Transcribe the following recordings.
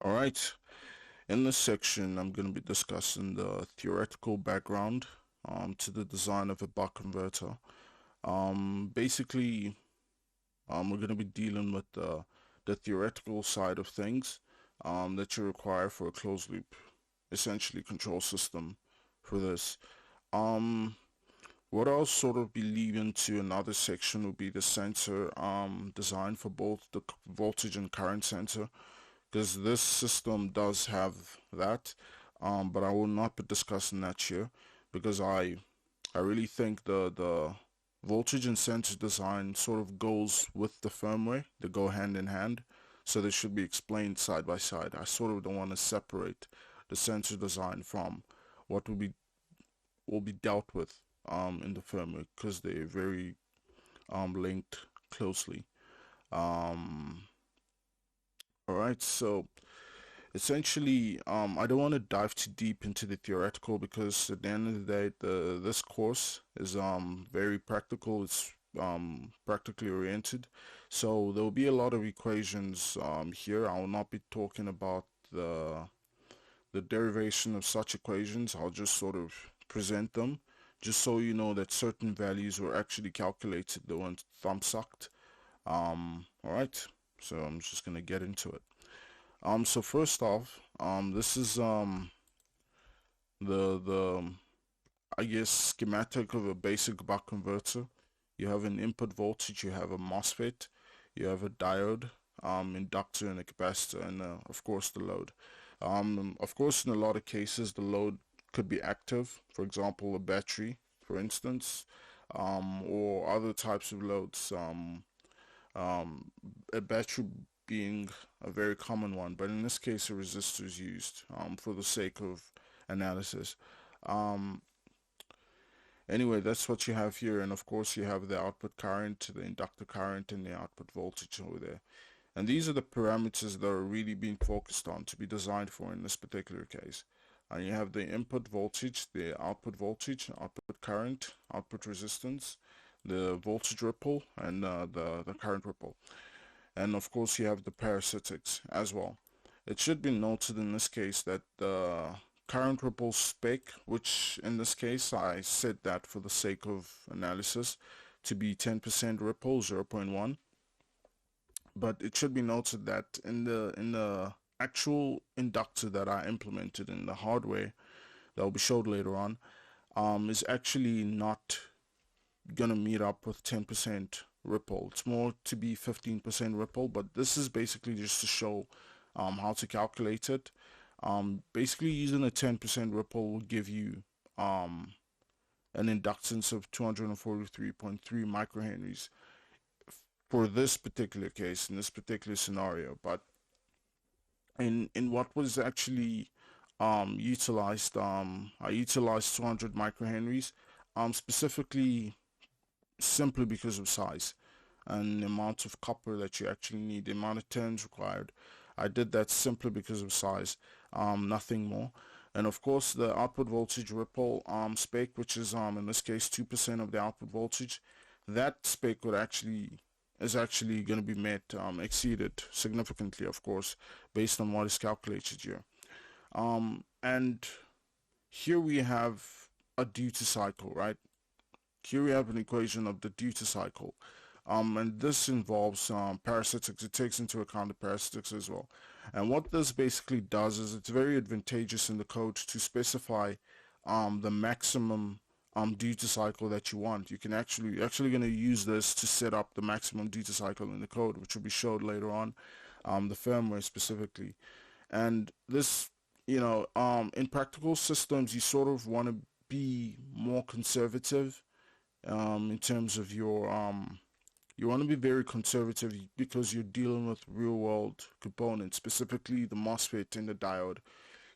Alright, in this section I'm going to be discussing the theoretical background to the design of a buck converter. Basically, we're going to be dealing with the theoretical side of things that you require for a closed loop, essentially control system for this. Um, what I'll sort of be leaving to another section will be the sensor design for both the voltage and current sensor, because this system does have that, but I will not be discussing that here because I really think the voltage and sensor design sort of goes with the firmware. They go hand in hand, so they should be explained side by side. I sort of don't want to separate the sensor design from what will be dealt with in the firmware because they're very linked closely. Um, all right, so essentially, I don't want to dive too deep into the theoretical because at the end of the day, this course is very practical. It's practically oriented, so there will be a lot of equations here. I will not be talking about the derivation of such equations. I'll just sort of present them, just so you know that certain values were actually calculated. They weren't thumb sucked. All right, so I'm just gonna get into it. So first off, this is the I guess schematic of a basic buck converter. You have an input voltage, you have a MOSFET, you have a diode, inductor and a capacitor, and of course the load. Of course, in a lot of cases, the load could be active, for example, a battery, for instance, or other types of loads. Um, a battery being a very common one, but in this case, a resistor is used for the sake of analysis. Um, anyway, that's what you have here, and of course, you have the output current, the inductor current, and the output voltage over there. And these are the parameters that are really being focused on to be designed for in this particular case. And you have the input voltage, the output voltage, output current, output resistance, the voltage ripple, and the current ripple. And of course you have the parasitics as well. It should be noted in this case that the current ripple spec, which in this case I set that for the sake of analysis to be 10% ripple, 0.1, but it should be noted that in the actual inductor that I implemented in the hardware that will be showed later on, is actually not gonna meet up with 10% ripple. It's more to be 15% ripple, but this is basically just to show how to calculate it. Basically, using a 10% ripple will give you um, an inductance of 243.3 microhenries for this particular case, in this particular scenario. But in what was actually utilized, I utilized 200 microhenries, specifically simply because of size and the amount of copper that you actually need, the amount of turns required. I did that simply because of size, nothing more. And of course, the output voltage ripple spec, which is in this case 2% of the output voltage, that spec would actually is actually going to be met, exceeded significantly, of course, based on what is calculated here. And here we have a duty cycle, right? Here we have an equation of the duty cycle. And this involves parasitics. It takes into account the parasitics as well. And what this basically does is it's very advantageous in the code to specify the maximum duty cycle that you want. You can you're actually going to use this to set up the maximum duty cycle in the code, which will be showed later on, the firmware specifically. And this, in practical systems, you sort of want to be more conservative in terms of your you want to be very conservative because you're dealing with real world components, specifically the MOSFET and the diode.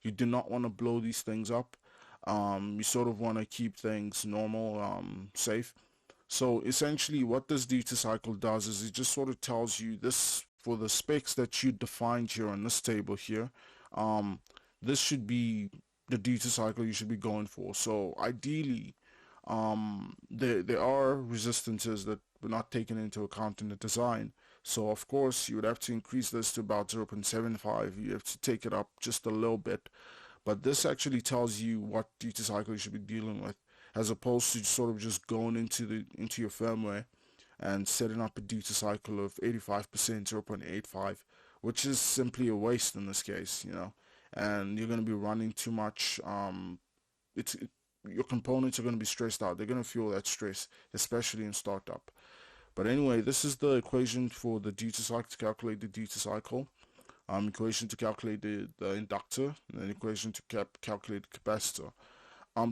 You do not want to blow these things up. You sort of want to keep things normal, safe. So essentially what this duty cycle does is it just sort of tells you this for the specs that you defined here on this table here. Um, this should be the duty cycle you should be going for. So ideally, there are resistances that were not taken into account in the design, So of course you would have to increase this to about 0.75. You have to take it up just a little bit, but this actually tells you what duty cycle you should be dealing with, as opposed to sort of just going into your firmware and setting up a duty cycle of 85%, 0.85, which is simply a waste in this case, and you're going to be running too much. It's it, your components are going to be stressed out. They're going to feel that stress, especially in startup. But anyway, this is the equation for the duty cycle, to calculate the duty cycle. Equation to calculate the inductor, and then equation to calculate the capacitor.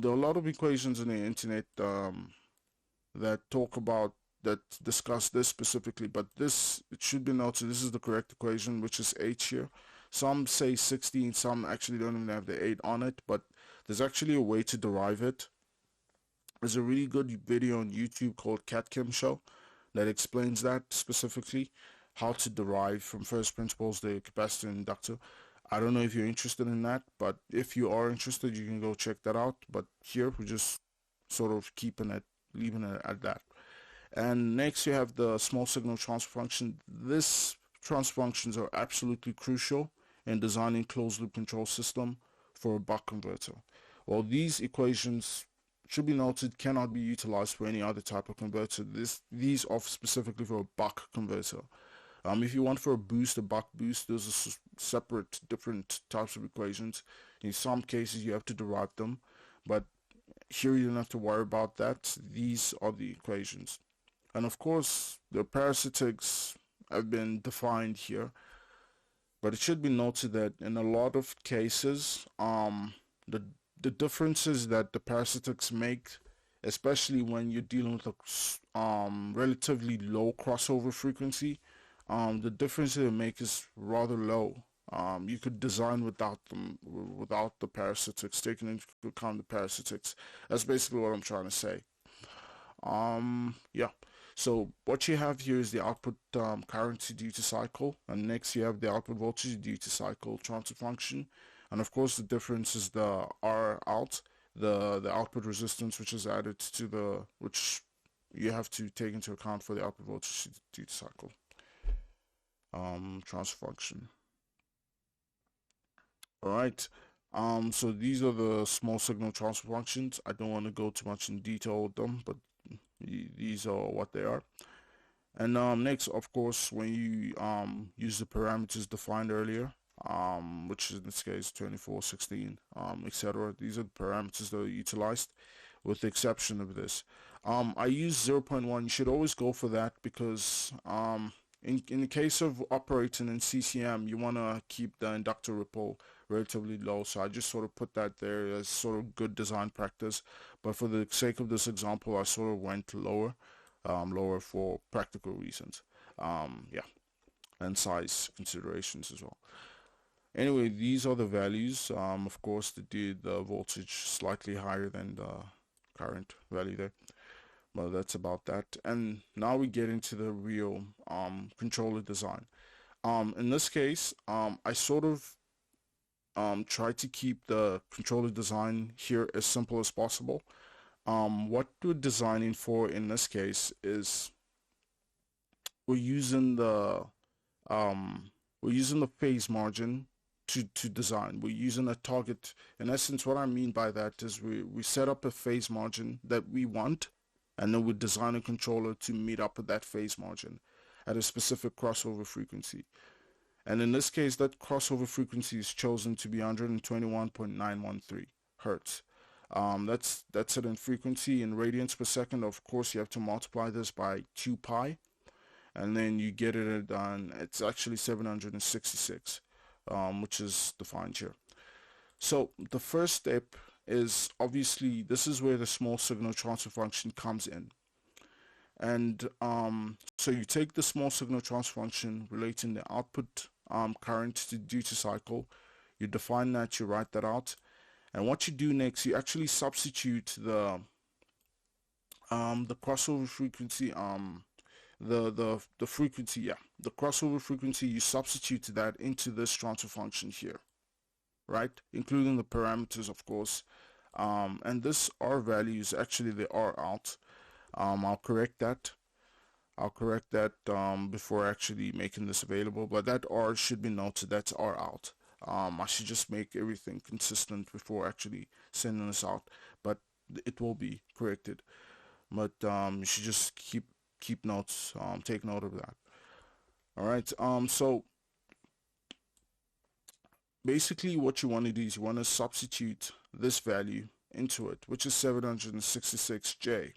There are a lot of equations in the internet that talk about, that discuss this specifically, but this, it should be noted, this is the correct equation, which is H here. Some say 16, some actually don't even have the 8 on it, but there's actually a way to derive it. There's a really good video on YouTube called Cat Kim Show that explains that specifically, how to derive from first principles the capacitor and inductor. I don't know if you're interested in that, but if you are interested, you can go check that out. But here we're just sort of leaving it at that. And next you have the small signal transfer function. This transfer functions are absolutely crucial in designing closed loop control system for a buck converter. Well, these equations, should be noted, cannot be utilized for any other type of converter. These are specifically for a buck converter. If you want for a boost, a buck boost, those are separate, different types of equations. In some cases, you have to derive them, but here you don't have to worry about that. These are the equations. And of course, the parasitics have been defined here, but it should be noted that in a lot of cases, the the differences that the parasitics make, especially when you're dealing with a relatively low crossover frequency, the difference they make is rather low. You could design without them, without the parasitics, taking into account the parasitics. That's basically what I'm trying to say. Yeah. So what you have here is the output current to duty cycle, and next you have the output voltage to duty cycle transfer function, and of course the difference is the R out, the output resistance, which is added to which you have to take into account for the output voltage to duty cycle transfer function. All right. So these are the small signal transfer functions. I don't want to go too much in detail with them, but these are what they are. And next, of course, when you use the parameters defined earlier, which is in this case 24, 16, etc. These are the parameters that are utilized, with the exception of this. I use 0.1. You should always go for that because in the case of operating in CCM, you want to keep the inductor ripple relatively low. So I just sort of put that there as sort of good design practice. But for the sake of this example, I sort of went lower, lower for practical reasons. Yeah, and size considerations as well. Anyway, these are the values. Of course, the voltage slightly higher than the current value there. Well, that's about that. And now we get into the real controller design. In this case, I sort of try to keep the controller design here as simple as possible. What we're designing for in this case is we're using the phase margin to design. We're using a target. In essence, what I mean by that is we set up a phase margin that we want, and then we design a controller to meet up with that phase margin at a specific crossover frequency. And in this case, that crossover frequency is chosen to be 121.913 hertz. That's it in frequency. In radians per second, of course, you have to multiply this by 2 pi, and then you get it at, it's actually 766, which is defined here. So the first step is, obviously, this is where the small signal transfer function comes in. And so you take the small signal transfer function relating the output current to duty cycle, you define that, you write that out, and what you do next, you actually substitute the crossover frequency, the frequency, yeah, the crossover frequency, you substitute that into this transfer function here, right, including the parameters, of course. And this R value is actually the R out. I'll correct that. I'll correct that before actually making this available, but that R should be noted, that's R out. I should just make everything consistent before actually sending this out, but it will be corrected. But you should just keep notes, take note of that. All right. So basically, what you want to do is you want to substitute this value into it, which is 766J.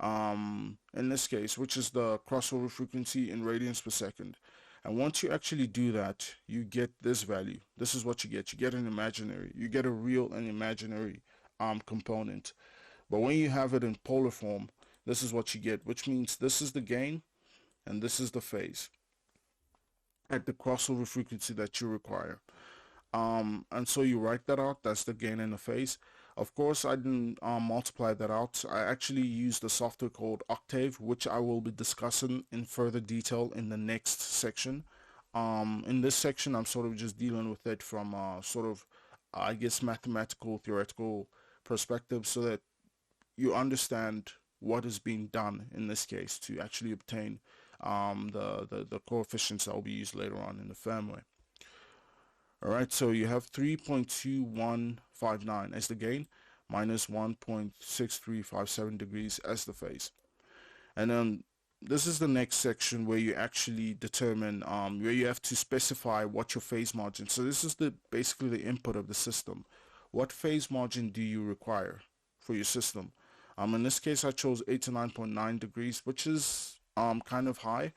In this case, which is the crossover frequency in radians per second. And once you actually do that, you get this value. This is what you get. You get an imaginary. You get a real and imaginary component. But when you have it in polar form, this is what you get, which means this is the gain and this is the phase at the crossover frequency that you require. And so you write that out. That's the gain and the phase. Of course, I didn't multiply that out. I actually used a software called Octave, which I will be discussing in further detail in the next section. In this section, I'm sort of just dealing with it from sort of, I guess, mathematical, theoretical perspective, so that you understand what is being done in this case to actually obtain the coefficients that will be used later on in the firmware. All right, so you have 3.2159 as the gain, minus 1.6357 degrees as the phase. And then this is the next section where you actually determine, where you have to specify what your phase margin. So this is basically the input of the system. What phase margin do you require for your system? In this case, I chose 89.9 degrees, which is kind of high.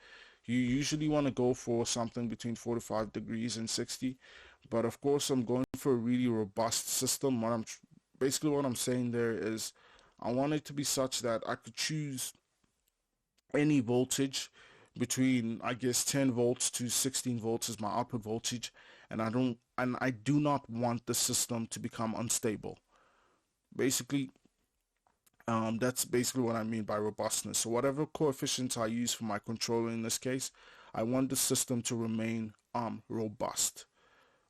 You usually want to go for something between 45 degrees and 60. But of course, I'm going for a really robust system. Basically what I'm saying there is I want it to be such that I could choose any voltage between, I guess, 10 volts to 16 volts is my output voltage, and I do not want the system to become unstable. Basically, that's basically what I mean by robustness. So whatever coefficients I use for my controller in this case, I want the system to remain robust.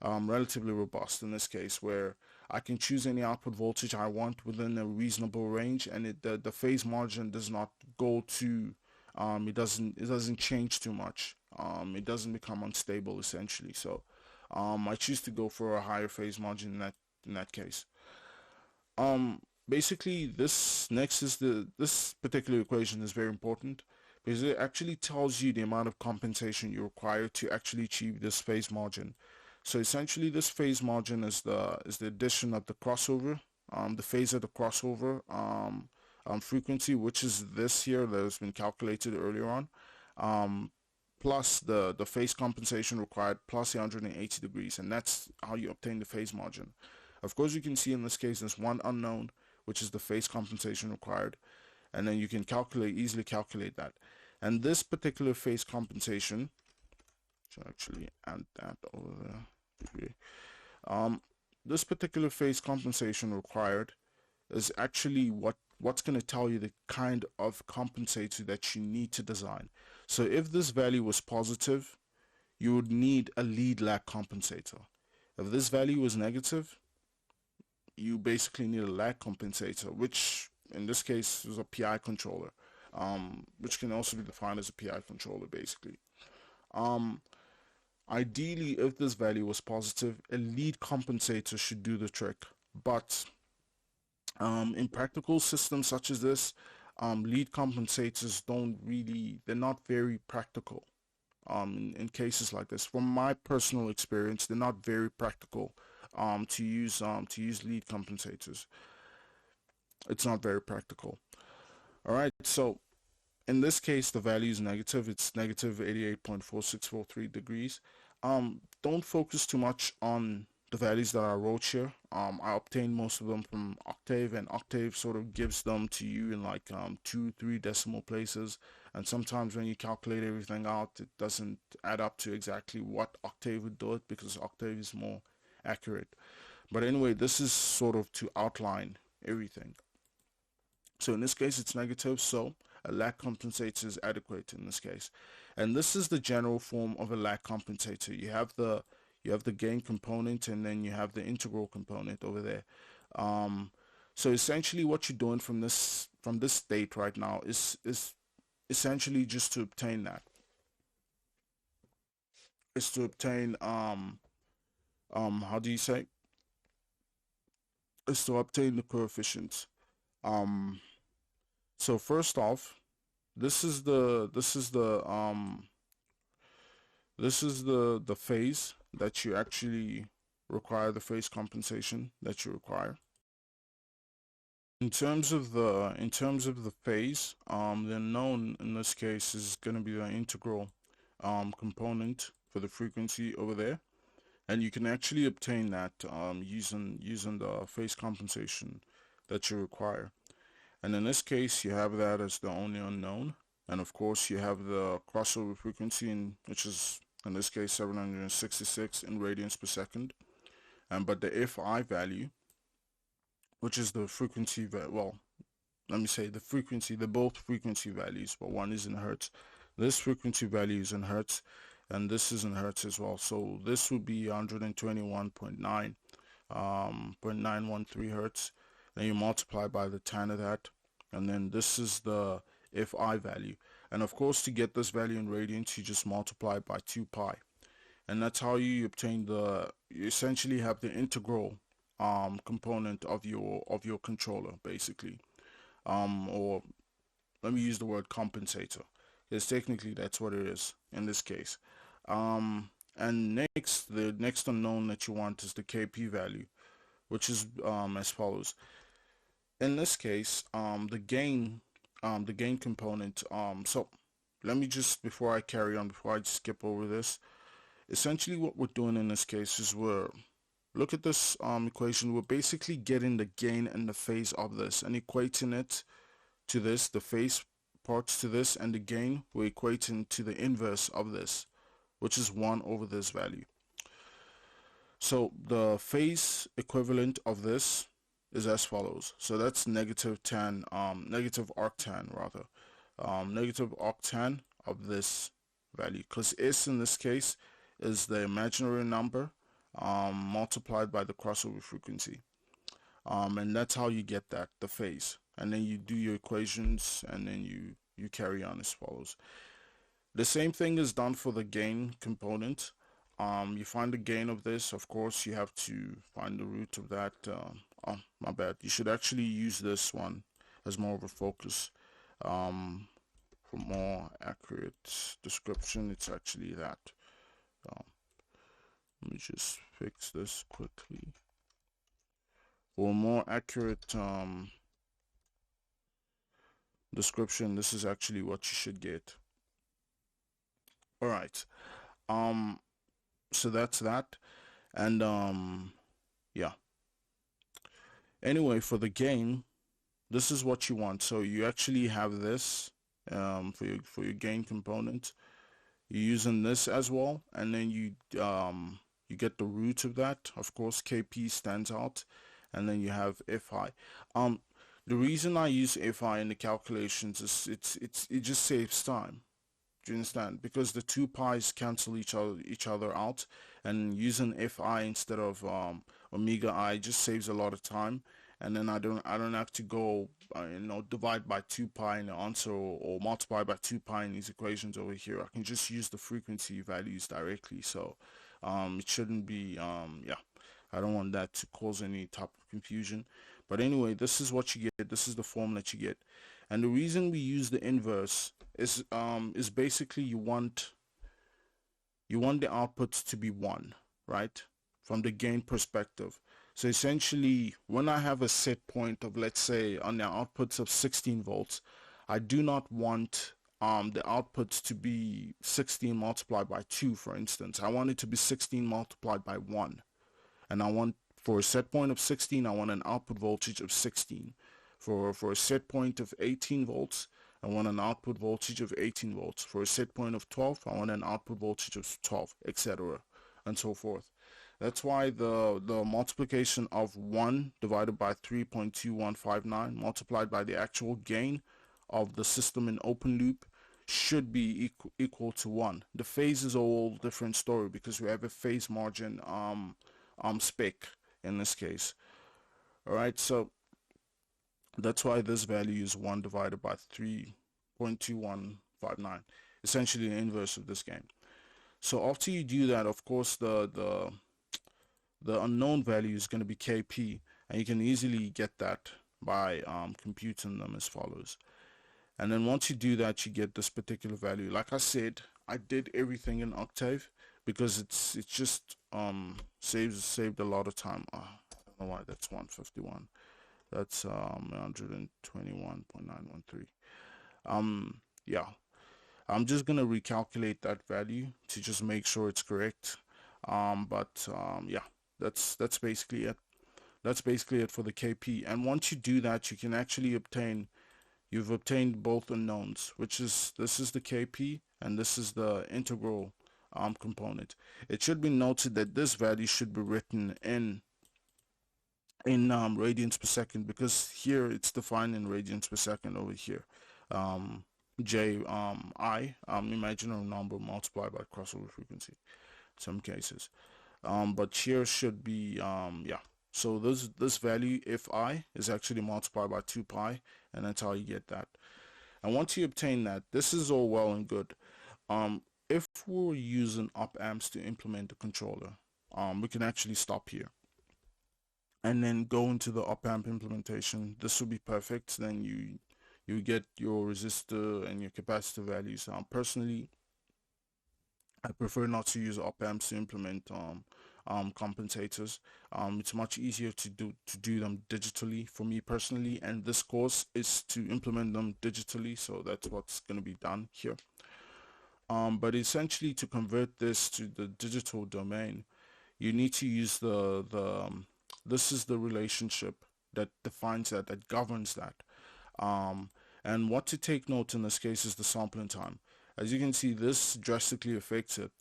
Relatively robust in this case, where I can choose any output voltage I want within a reasonable range, and the phase margin does not go to it doesn't change too much. It doesn't become unstable essentially. So I choose to go for a higher phase margin in that case. Basically, this particular equation is very important because it actually tells you the amount of compensation you require to actually achieve this phase margin. So essentially, this phase margin is the addition of the crossover, the phase of the crossover frequency, which is this here that has been calculated earlier on, plus the phase compensation required plus the 180 degrees, and that's how you obtain the phase margin. Of course, you can see in this case there's one unknown, which is the phase compensation required, and then you can easily calculate that. And this particular phase compensation, so actually add that over there. This particular phase compensation required is actually what's going to tell you the kind of compensator that you need to design. So if this value was positive, you would need a lead lag compensator. If this value was negative, you basically need a lag compensator, which in this case is a PI controller, which can also be defined as a PI controller basically. Ideally, if this value was positive, a lead compensator should do the trick. But in practical systems such as this, lead compensators they're not very practical. In cases like this, from my personal experience, they're not very practical to use lead compensators. It's not very practical. All right, so in this case, the value is negative. It's negative 88.4643 degrees. Don't focus too much on the values that I wrote here. I obtained most of them from Octave, and Octave sort of gives them to you in like 2-3 decimal places. And sometimes when you calculate everything out, it doesn't add up to exactly what Octave would do it, because Octave is more accurate. But anyway, this is sort of to outline everything. So in this case, it's negative, so a lag compensator is adequate in this case. And this is the general form of a lag compensator. You have the gain component, and then you have the integral component over there. So essentially what you're doing from this state right now is essentially just to obtain that is to obtain how do you say, is to obtain the coefficients. Um, so first off, this is the phase that you actually require, the phase compensation that you require. In terms of the phase, the known in this case is going to be the integral component for the frequency over there, and you can actually obtain that using the phase compensation that you require. And in this case, you have that as the only unknown, and of course you have the crossover frequency, which is in this case 766 in radians per second, and but the Fi value, which is the frequency, well, let me say the frequency, they're both frequency values, but one is in hertz. This frequency value is in hertz, and this is in hertz as well. So this would be 121.9, 0.913 hertz. Then you multiply by the tan of that, and then this is the Fi value. And of course, to get this value in radians, you just multiply by 2 pi. And that's how you obtain you essentially have the integral component of your controller, basically. Or let me use the word compensator, because technically that's what it is in this case. And the next unknown that you want is the Kp value, which is as follows. In this case, the gain component. So let me just, before I carry on, before I skip over this, essentially what we're doing in this case is look at this equation. We're basically getting the gain and the phase of this and equating it to this, the phase parts to this, and the gain we're equating to the inverse of this, which is 1 over this value. So the phase equivalent of this is as follows. So that's negative arctan rather. Negative arctan of this value, because S in this case is the imaginary number multiplied by the crossover frequency. And that's how you get that, the phase. And then you do your equations, and then you carry on as follows. The same thing is done for the gain component. You find the gain of this. Of course, you have to find the root of that. Oh, my bad. You should actually use this one as more of a focus. For more accurate description, it's actually that. Let me just fix this quickly. For a more accurate description, this is actually what you should get. All right. So that's that. And yeah. Anyway, for the gain, this is what you want. So you actually have this for your gain component. You're using this as well, and then you get the root of that. Of course, Kp stands out, and then you have Fi. The reason I use Fi in the calculations is it just saves time. Do you understand? Because the 2 pi's cancel each other out, and using Fi instead of omega I just saves a lot of time. And then I don't have to go divide by 2 pi in the answer, or multiply by 2 pi in these equations over here. I can just use the frequency values directly. So it shouldn't be yeah, I don't want that to cause any type of confusion. But anyway, this is what you get. This is the form that you get. And the reason we use the inverse is basically you want the outputs to be 1, right? From the gain perspective. So essentially, when I have a set point of, let's say, on the outputs of 16 volts, I do not want the outputs to be 16 multiplied by 2, for instance. I want it to be 16 multiplied by 1. And I want, for a set point of 16, I want an output voltage of 16. For a set point of 18 volts, I want an output voltage of 18 volts. For a set point of 12, I want an output voltage of 12, etc. and so forth. That's why the multiplication of 1 divided by 3.2159 multiplied by the actual gain of the system in open loop should be equal to 1. The phase is a whole different story, because we have a phase margin spec in this case. Alright, so that's why this value is 1 divided by 3 0.2159, essentially the inverse of this gain. So after you do that, of course, the unknown value is going to be kp, and you can easily get that by computing them as follows. And then once you do that, you get this particular value. Like I said, I did everything in Octave because it's just saved a lot of time. I don't know why that's 151. That's 121.913. Yeah, I'm just gonna recalculate that value to just make sure it's correct. Yeah, that's basically it. That's basically it for the KP. And once you do that, you can actually you've obtained both unknowns, which is, this is the KP and this is the integral component. It should be noted that this value should be written in radians per second, because here it's defined in radians per second over here. J I imaginary number multiplied by crossover frequency in some cases. But here should be yeah. So this value, if I, is actually multiplied by 2 pi, and that's how you get that. And once you obtain that, this is all well and good. If we're using op amps to implement the controller, we can actually stop here and then go into the op amp implementation. This will be perfect. Then you get your resistor and your capacitor values. Personally, I prefer not to use op amps to implement compensators. It's much easier to do them digitally for me personally, and this course is to implement them digitally, so that's what's going to be done here. But essentially, to convert this to the digital domain, you need to use this is the relationship that defines that governs that. And what to take note in this case is the sampling time. As you can see, this drastically affects it.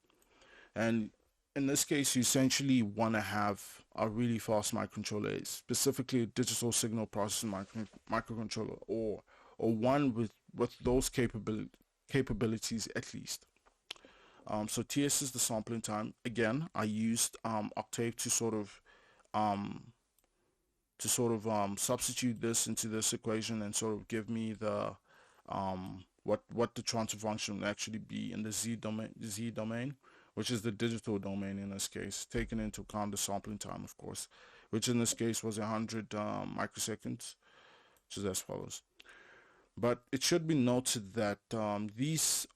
And in this case, you essentially want to have a really fast microcontroller, specifically a digital signal processing microcontroller, or one with those capabilities at least. So TS is the sampling time. Again, I used Octave to sort of substitute this into this equation and sort of give me the what the transfer function would actually be in the Z domain, which is the digital domain in this case, taking into account the sampling time, of course, which in this case was 100 microseconds, which is as follows. But it should be noted that these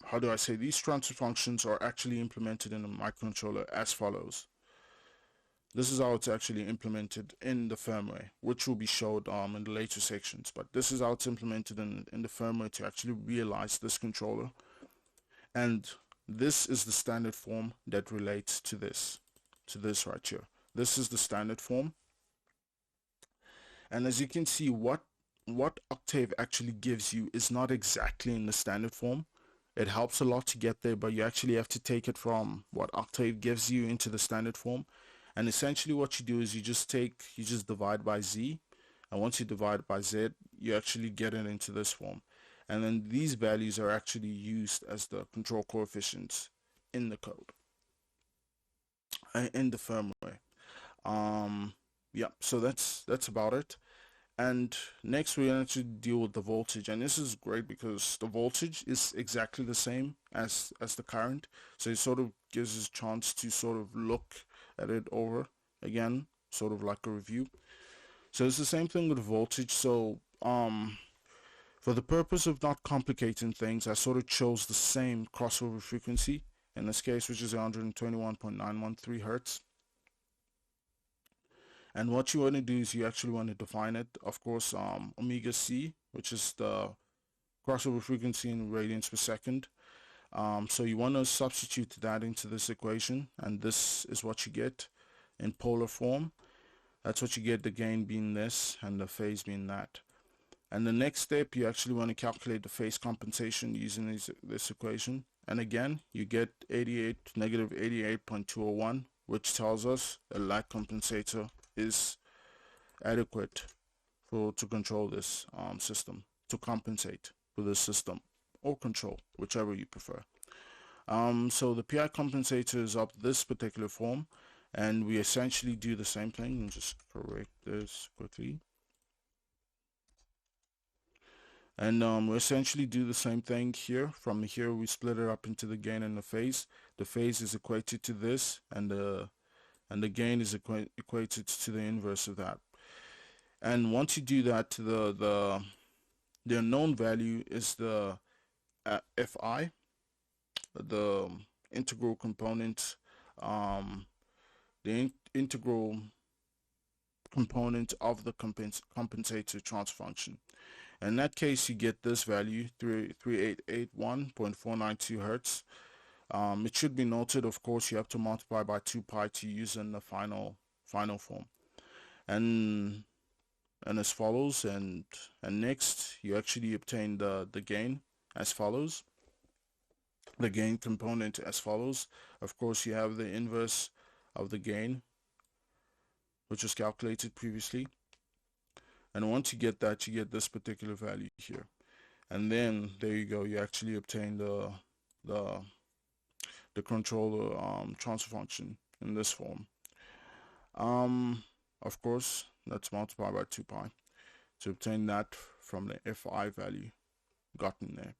how do I say, these transfer functions are actually implemented in a microcontroller as follows. This is how it's actually implemented in the firmware, which will be showed in the later sections. But this is how it's implemented in the firmware to actually realize this controller. And this is the standard form that relates to this right here. This is the standard form. And as you can see, what Octave actually gives you is not exactly in the standard form. It helps a lot to get there, but you actually have to take it from what Octave gives you into the standard form. And essentially what you do is you just divide by Z, and once you divide by Z, you actually get it into this form. And then these values are actually used as the control coefficients in the code, in the firmware. Yeah, so that's about it. And next we actually deal with the voltage, and this is great because the voltage is exactly the same as the current, so it sort of gives us a chance to sort of look at it over again, sort of like a review. So it's the same thing with voltage. So for the purpose of not complicating things, I sort of chose the same crossover frequency in this case, which is 121.913 hertz. And what you want to do is you actually want to define it, of course, omega c, which is the crossover frequency in radians per second. So you want to substitute that into this equation, and this is what you get in polar form. That's what you get, the gain being this and the phase being that. And the next step, you actually want to calculate the phase compensation using this equation. And again, you get negative 88.201, which tells us a lag compensator is adequate to control this system, to compensate for this system, or control, whichever you prefer. So the PI compensator is up this particular form, and we essentially do the same thing. Let me just correct this quickly. And we essentially do the same thing here. From here, we split it up into the gain and the phase. The phase is equated to this, and the gain is equated to the inverse of that. And once you do that, the unknown value is the fi, the integral component, um, the integral component of the compensator transfer function. In that case, you get this value, 3881.492 hertz. It should be noted, of course, you have to multiply by 2 pi to use in the final form. And as follows, and next you actually obtain the gain as follows. The gain component as follows. Of course, you have the inverse of the gain, which was calculated previously. And once you get that, you get this particular value here. And then there you go, you actually obtain the controller transfer function in this form. Of course, let's multiply by 2 pi to obtain that from the fi value gotten there.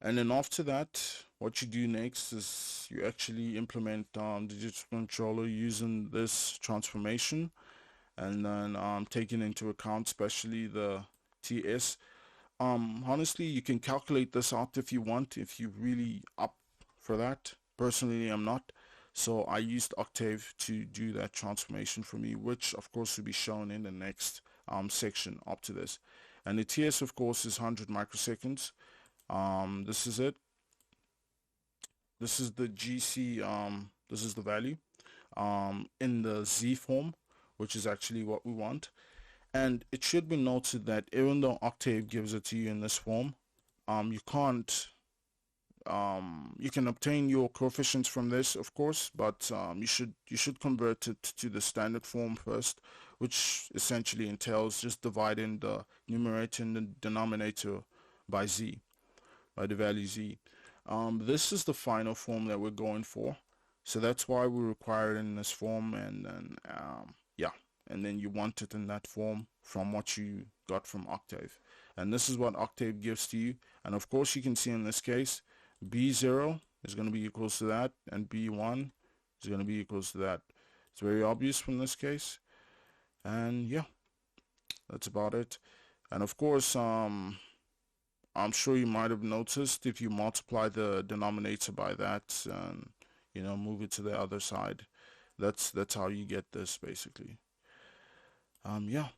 And then after that, what you do next is you actually implement the digital controller using this transformation, and then taking into account especially the TS. Honestly, you can calculate this out if you want, if you really up for that. Personally, I'm not. So I used Octave to do that transformation for me, which of course will be shown in the next section up to this. And the TS, of course, is 100 microseconds. This is it. This is the GC, this is the value in the Z form, which is actually what we want. And it should be noted that even though Octave gives it to you in this form, you can't, you can obtain your coefficients from this, of course, but you should convert it to the standard form first, which essentially entails just dividing the numerator and the denominator by Z, by the value Z. This is the final form that we're going for, so that's why we require it in this form, and then yeah, and then you want it in that form from what you got from Octave. And this is what Octave gives to you. And of course, you can see in this case, B0 is going to be equals to that, and B1 is going to be equals to that. It's very obvious from this case. And yeah, that's about it. And of course, I'm sure you might have noticed if you multiply the denominator by that and move it to the other side, that's how you get this basically. Yeah.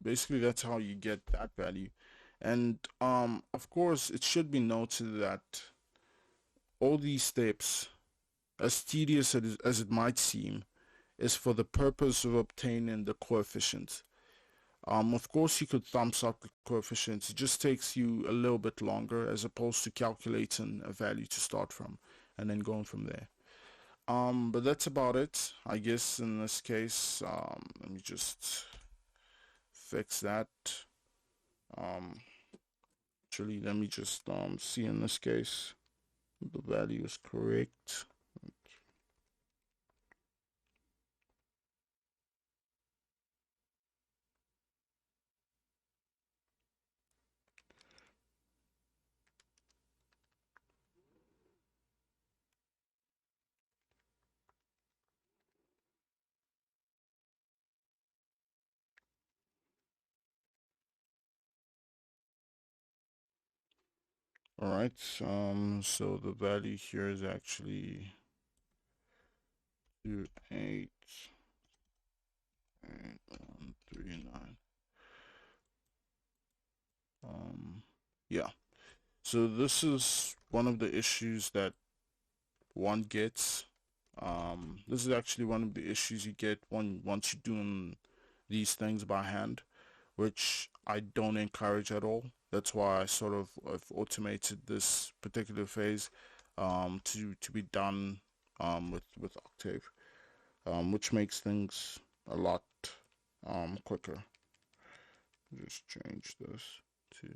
Basically that's how you get that value. And of course it should be noted that all these steps, as tedious as it might seem, is for the purpose of obtaining the coefficients. Of course you could thumbs up the coefficients. It just takes you a little bit longer as opposed to calculating a value to start from and then going from there. But that's about it, I guess, in this case. Let me just fix that. Actually, let me just see in this case the value is correct. All right, so the value here is actually 28.139. Yeah. So this is one of the issues that one gets. This is actually one of the issues you get once you're doing these things by hand, which I don't encourage at all. That's why I sort of have automated this particular phase to be done with Octave, which makes things a lot quicker. Just change this to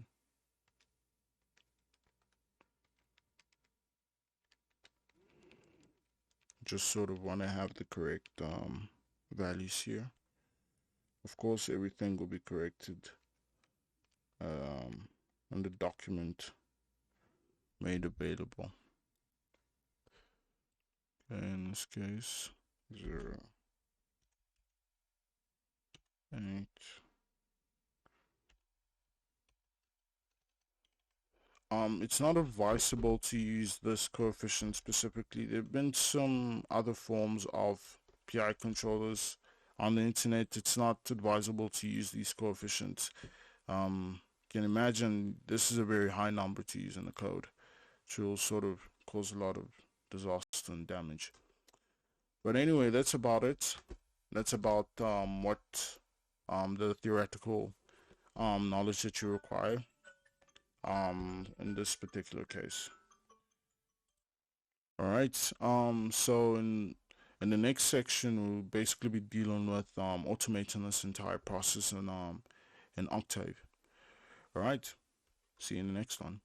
just sort of want to have the correct values here. Of course, everything will be corrected in the document made available. Okay, in this case, 0, 8. It's not advisable to use this coefficient specifically. There have been some other forms of PI controllers on the internet. It's not advisable to use these coefficients. You can imagine this is a very high number to use in the code, which will sort of cause a lot of disaster and damage. But anyway, that's about it. That's about what the theoretical knowledge that you require in this particular case. All right. So in the next section, we'll basically be dealing with automating this entire process in Octave. All right. See you in the next one.